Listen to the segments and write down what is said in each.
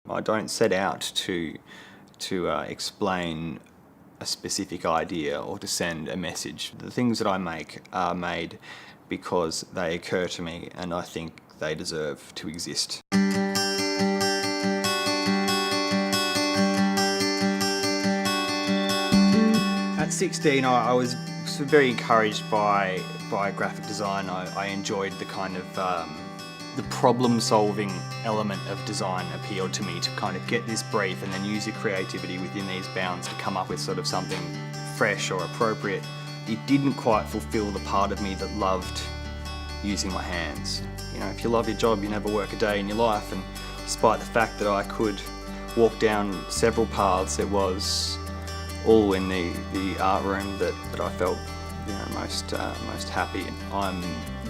I don't set out to explain a specific idea or to send a message. The things that I make are made because they occur to me and I think they deserve to exist. At 16, I was very encouraged by graphic design. I enjoyed the kind of the problem-solving element of design appealed to me, to kind of get this brief and then use your creativity within these bounds to come up with sort of something fresh or appropriate. It didn't quite fulfill the part of me that loved using my hands. You know, if you love your job, you never work a day in your life, and despite the fact that I could walk down several paths, it was all in the art room that I felt, you know, most happy. I'm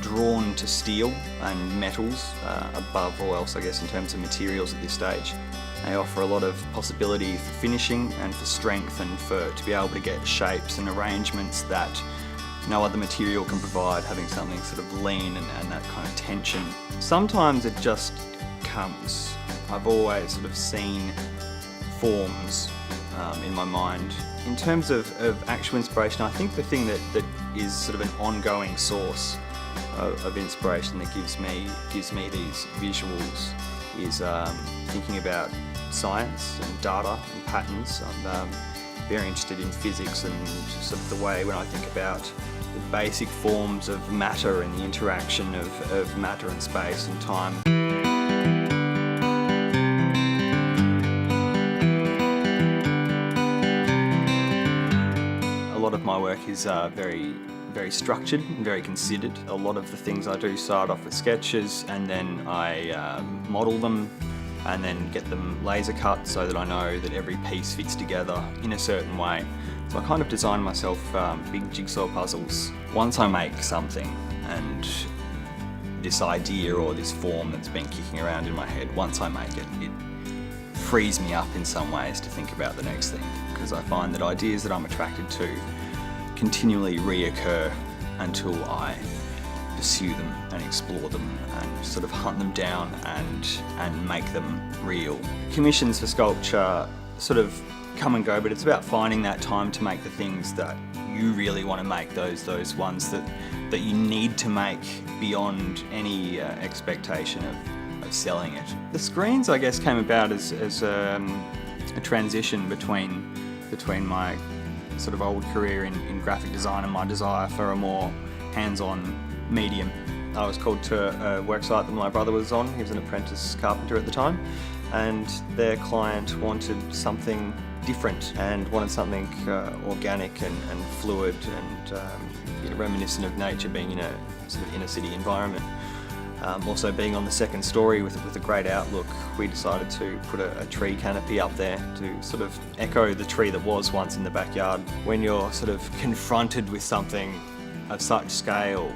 drawn to steel and metals above all else, I guess, in terms of materials at this stage. They offer a lot of possibility for finishing and for strength, and to be able to get shapes and arrangements that no other material can provide, having something sort of lean and that kind of tension. Sometimes it just comes. I've always sort of seen forms in my mind. In terms of actual inspiration, I think the thing that is sort of an ongoing source of inspiration that gives me these visuals is thinking about science and data and patterns. I'm very interested in physics and sort of the way when I think about the basic forms of matter and the interaction of matter and space and time. A lot of my work is very structured and very considered. A lot of the things I do start off with sketches, and then I model them and then get them laser cut so that I know that every piece fits together in a certain way. So I kind of design myself big jigsaw puzzles. Once I make something, and this idea or this form that's been kicking around in my head, once I make it, it frees me up in some ways to think about the next thing, because I find that ideas that I'm attracted to continually reoccur until I pursue them and explore them and sort of hunt them down and make them real. Commissions for sculpture sort of come and go, but it's about finding that time to make the things that you really want to make, those ones that you need to make beyond any expectation of selling it. The screens, I guess, came about as a transition between my sort of old career in graphic design and my desire for a more hands-on medium. I was called to a worksite that my brother was on. He was an apprentice carpenter at the time, and their client wanted something different and wanted something organic and fluid and reminiscent of nature, being in a sort of inner city environment. Also being on the second story with a great outlook, we decided to put a tree canopy up there to sort of echo the tree that was once in the backyard. When you're sort of confronted with something of such scale,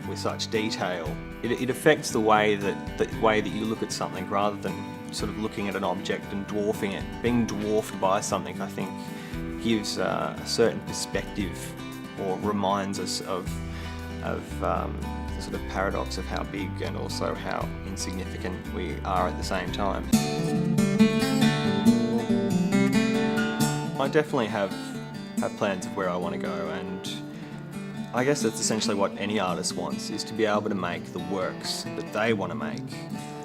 with such detail, it affects the way that you look at something, rather than sort of looking at an object and dwarfing it. Being dwarfed by something, I think, gives a certain perspective, or reminds us of the sort of paradox of how big and also how insignificant we are at the same time. I definitely have plans of where I want to go, and I guess that's essentially what any artist wants, is to be able to make the works that they want to make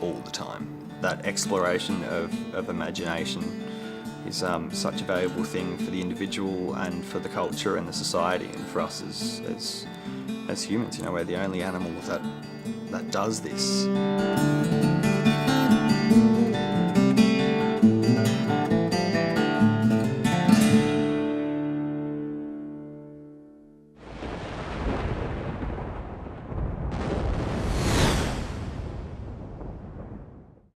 all the time. That exploration of imagination is such a valuable thing for the individual and for the culture and the society, and for us as humans. You know, we're the only animal that does this.